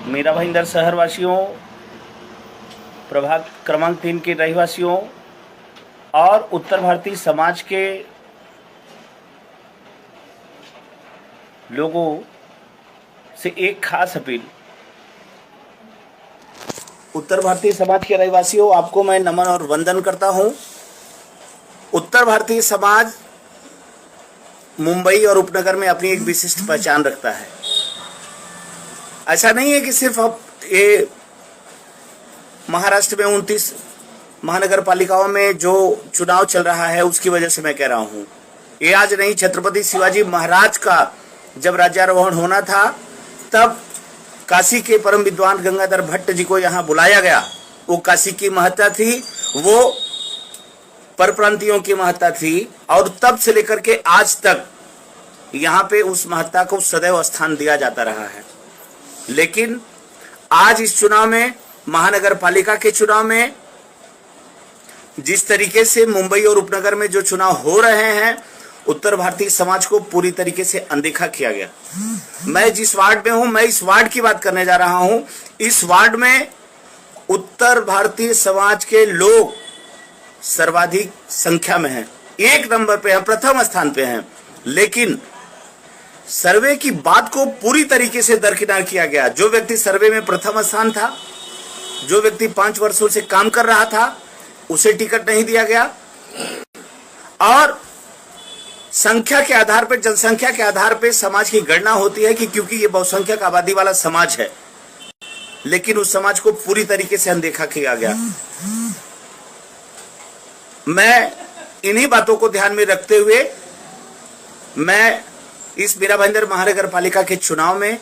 मीरा भाईंदर शहर वासियों, प्रभाग क्रमांक 3 के रहवासियों और उत्तर भारतीय समाज के लोगों से एक खास अपील। उत्तर भारतीय समाज के रहवासियों, आपको मैं नमन और वंदन करता हूं। उत्तर भारतीय समाज मुंबई और उपनगर में अपनी एक विशिष्ट पहचान रखता है। ऐसा नहीं है कि सिर्फ अब ये महाराष्ट्र में 29 महानगर पालिकाओं में जो चुनाव चल रहा है उसकी वजह से मैं कह रहा हूं। ये आज नहीं, छत्रपति शिवाजी महाराज का जब राज्यारोहण होना था तब काशी के परम विद्वान गंगाधर भट्ट जी को यहाँ बुलाया गया। वो काशी की महत्ता थी, वो परप्रांतियों की महत्ता थी और तब से लेकर के आज तक यहाँ पे उस महत्ता को सदैव स्थान दिया जाता रहा है। लेकिन आज इस चुनाव में, महानगर पालिका के चुनाव में, जिस तरीके से मुंबई और उपनगर में जो चुनाव हो रहे हैं, उत्तर भारतीय समाज को पूरी तरीके से अनदेखा किया गया। मैं जिस वार्ड में हूं, मैं इस वार्ड की बात करने जा रहा हूं। इस वार्ड में उत्तर भारतीय समाज के लोग सर्वाधिक संख्या में हैं, 1 नंबर पे हैं, प्रथम स्थान पे हैं। लेकिन सर्वे की बात को पूरी तरीके से दरकिनार किया गया। जो व्यक्ति सर्वे में प्रथम स्थान था, जो व्यक्ति 5 वर्षों से काम कर रहा था, उसे टिकट नहीं दिया गया। और संख्या के आधार पर, जनसंख्या के आधार पर समाज की गणना होती है कि क्योंकि ये बहुसंख्यक आबादी वाला समाज है, लेकिन उस समाज को पूरी तरीके से अनदेखा किया गया। मैं इन्हीं बातों को ध्यान में रखते हुए मैं इस मीरा भाईंदर महानगर पालिका के चुनाव में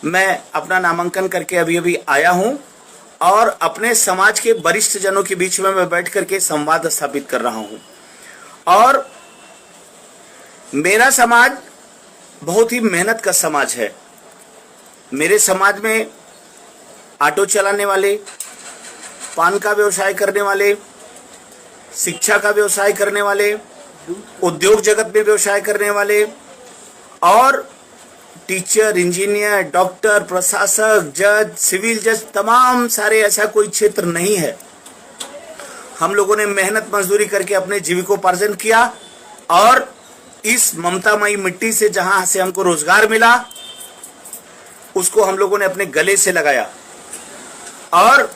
मैं अपना नामांकन करके अभी आया हूं और अपने समाज के वरिष्ठ जनों के बीच में मैं बैठ करके संवाद स्थापित कर रहा हूं। और मेरा समाज बहुत ही मेहनत का समाज है। मेरे समाज में ऑटो चलाने वाले, पान का व्यवसाय करने वाले, शिक्षा का व्यवसाय करने वाले, उद्योग जगत में व्यवसाय करने वाले और टीचर, इंजीनियर, डॉक्टर, प्रशासक, जज, सिविल जज, तमाम सारे, ऐसा कोई क्षेत्र नहीं है। हम लोगों ने मेहनत मजदूरी करके अपने जीविकोपार्जन किया और इस ममतामयी मिट्टी से जहां से हमको रोजगार मिला उसको हम लोगों ने अपने गले से लगाया। और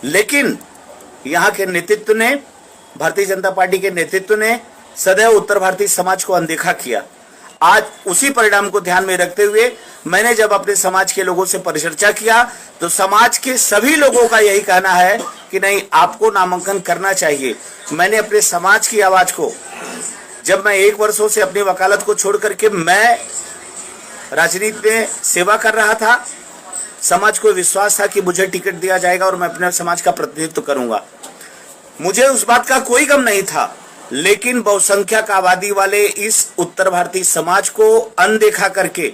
लेकिन यहाँ के नेतृत्व ने, भारतीय जनता पार्टी के नेतृत्व ने सदैव उत्तर भारतीय समाज को अनदेखा किया। आज उसी परिणाम को ध्यान में रखते हुए मैंने जब अपने समाज के लोगों से परिचर्चा किया तो समाज के सभी लोगों का यही कहना है कि नहीं, आपको नामांकन करना चाहिए। मैंने अपने समाज की आवाज को, जब मैं 1 वर्षों से अपनी वकालत को छोड़ करके मैं राजनीति में सेवा कर रहा था, समाज को विश्वास था कि मुझे टिकट दिया जाएगा और मैं अपने समाज का प्रतिनिधित्व करूंगा। मुझे उस बात का कोई गम नहीं था। लेकिन बहुसंख्यक आबादी वाले इस उत्तर भारतीय समाज को अनदेखा करके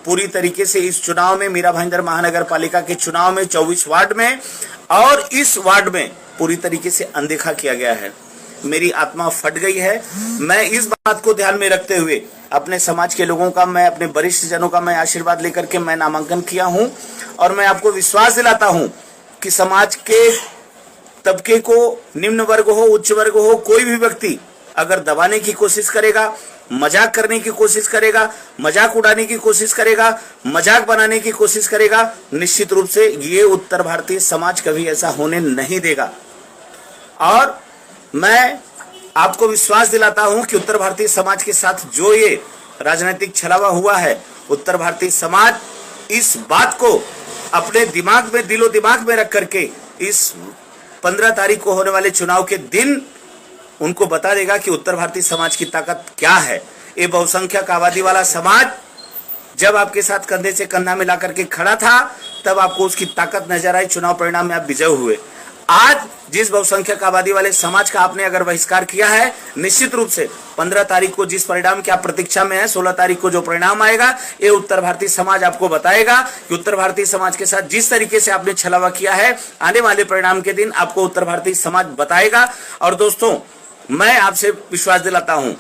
पूरी तरीके से इस चुनाव में, मीरा भाईंदर महानगर पालिका के चुनाव में 24 वार्ड में और इस वार्ड में पूरी तरीके से अनदेखा किया गया है। मेरी आत्मा फट गई है। मैं इस बात को ध्यान में रखते हुए अपने समाज के लोगों का, मैं अपने वरिष्ठ जनों का मैं आशीर्वाद लेकर के मैं नामांकन किया हूं और मैं आपको विश्वास दिलाता हूं कि समाज के तबके को, निम्न वर्ग हो, उच्च वर्ग हो, कोई भी व्यक्ति अगर दबाने की कोशिश करेगा, मजाक करने की कोशिश करेगा, मजाक उड़ाने की कोशिश करेगा, मजाक बनाने की कोशिश करेगा, निश्चित रूप से ये उत्तर भारतीय समाज कभी ऐसा होने नहीं देगा। और मैं आपको विश्वास दिलाता हूं कि उत्तर भारतीय समाज के साथ जो ये राजनीतिक छलावा हुआ है, उत्तर भारतीय समाज इस बात को अपने दिमाग में, दिलो दिमाग में रख करके इस 15 तारीख को होने वाले चुनाव के दिन उनको बता देगा कि उत्तर भारतीय समाज की ताकत क्या है। ये बहुसंख्यक आबादी वाला समाज जब आपके साथ कंधे से कंधा मिला करके खड़ा था तब आपको उसकी ताकत नजर आई। चुनाव परिणाम में आप विजय हुए। आज जिस बहुसंख्यक आबादी वाले समाज का आपने अगर बहिष्कार किया है, निश्चित रूप से 15 तारीख को जिस परिणाम की आप प्रतीक्षा में है, 16 तारीख को जो परिणाम आएगा, ये उत्तर भारतीय समाज आपको बताएगा कि उत्तर भारतीय समाज के साथ जिस तरीके से आपने छलावा किया है, आने वाले परिणाम के दिन आपको उत्तर भारतीय समाज बताएगा। और दोस्तों, मैं आपसे विश्वास दिलाता हूं,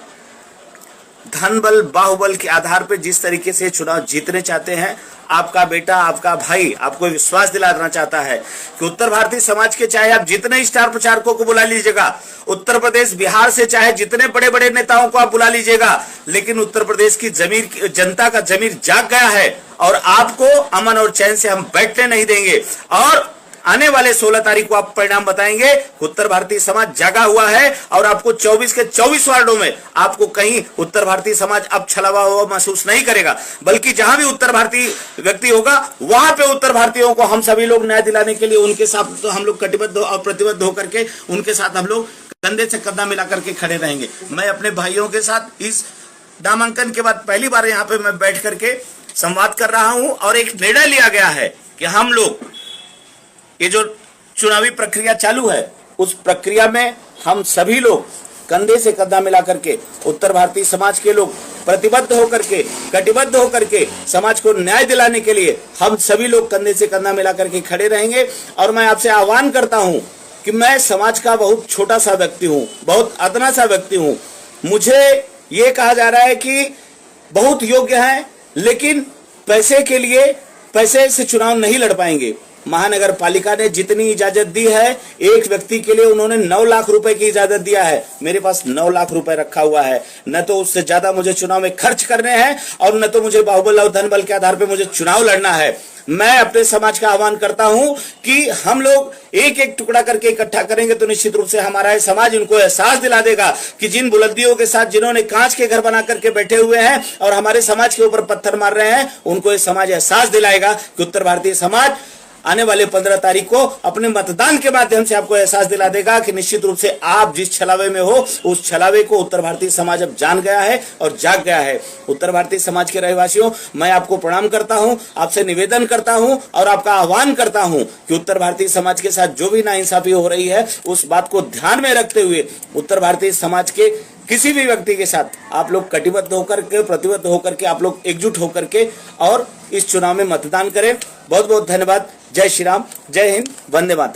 धन बल बाहुबल के आधार पर जिस तरीके से चुनाव जीतने चाहते हैं, आपका बेटा, आपका भाई आपको विश्वास दिलाना चाहता है कि उत्तर भारतीय समाज के चाहे आप जितने स्टार प्रचारकों को बुला लीजिएगा, उत्तर प्रदेश बिहार से चाहे जितने बड़े बड़े नेताओं को आप बुला लीजिएगा, लेकिन उत्तर प्रदेश की जनता का जमीर जाग गया है और आपको अमन और चैन से हम बैठने नहीं देंगे। और आने वाले 16 तारीख को आप परिणाम बताएंगे। उत्तर भारतीय समाज जागा हुआ है और आपको 24 के 24 वार्डों में आपको कहीं उत्तर भारतीय समाज अब छलावा हुआ महसूस नहीं करेगा, बल्कि जहां भी उत्तर भारतीय व्यक्ति होगा वहां पे उत्तर भारतीयों को हम सभी लोग न्याय दिलाने के लिए उनके साथ तो हम लोग कटिबद्ध और प्रतिबद्ध होकर के उनके साथ हम लोग कंधे से कंधा मिला करके खड़े रहेंगे। मैं अपने भाइयों के साथ इस नामांकन के बाद पहली बार यहाँ पे मैं बैठ करके संवाद कर रहा हूं और एक निर्णय लिया गया है कि हम लोग ये जो चुनावी प्रक्रिया चालू है उस प्रक्रिया में हम सभी लोग कंधे से कंधा मिला करके उत्तर भारतीय समाज के लोग प्रतिबद्ध होकर के कटिबद्ध होकर के समाज को न्याय दिलाने के लिए हम सभी लोग कंधे से कंधा मिला करके खड़े रहेंगे। और मैं आपसे आह्वान करता हूं कि मैं समाज का बहुत छोटा सा व्यक्ति हूं, बहुत अदना सा व्यक्ति हूं। मुझे ये कहा जा रहा है कि बहुत योग्य हैं, लेकिन पैसे के लिए पैसे से चुनाव नहीं लड़ पाएंगे। महानगर पालिका ने जितनी इजाजत दी है, एक व्यक्ति के लिए उन्होंने 9 लाख रुपए की इजाजत दिया है। मेरे पास 9 लाख रुपए रखा हुआ है, न तो उससे ज्यादा मुझे चुनाव में खर्च करने हैं और न तो मुझे बाहुबल और धन बल के आधार पर मुझे चुनाव लड़ना है। मैं अपने समाज का आह्वान करता हूं कि हम लोग एक एक टुकड़ा करके इकट्ठा करेंगे तो निश्चित रूप से हमारा समाज इनको एहसास दिला देगा कि जिन बुलंदियों के साथ जिन्होंने कांच के घर बना करके बैठे हुए हैं और हमारे समाज के ऊपर पत्थर मार रहे हैं, उनको ये समाज एहसास दिलाएगा कि उत्तर भारतीय समाज आने वाले 15 तारीख को अपने मतदान के माध्यम से आपको एहसास दिला देगा कि निश्चित रूप से आप जिस छलावे में हो उस छलावे को उत्तर भारतीय समाज अब जान गया है और जाग गया है। उत्तर भारतीय समाज के रहवासियों, मैं आपको प्रणाम करता हूं, आपसे निवेदन करता हूं और आपका आह्वान करता हूं कि उत्तर भारतीय समाज के साथ जो भी नाइंसाफी हो रही है उस बात को ध्यान में रखते हुए उत्तर भारतीय समाज के किसी भी व्यक्ति के साथ आप लोग कटिबद्ध होकर के प्रतिबद्ध होकर के आप लोग एकजुट होकर के और इस चुनाव में मतदान करें। बहुत बहुत धन्यवाद। जय श्री राम, जय हिंद, वंदे मातरम।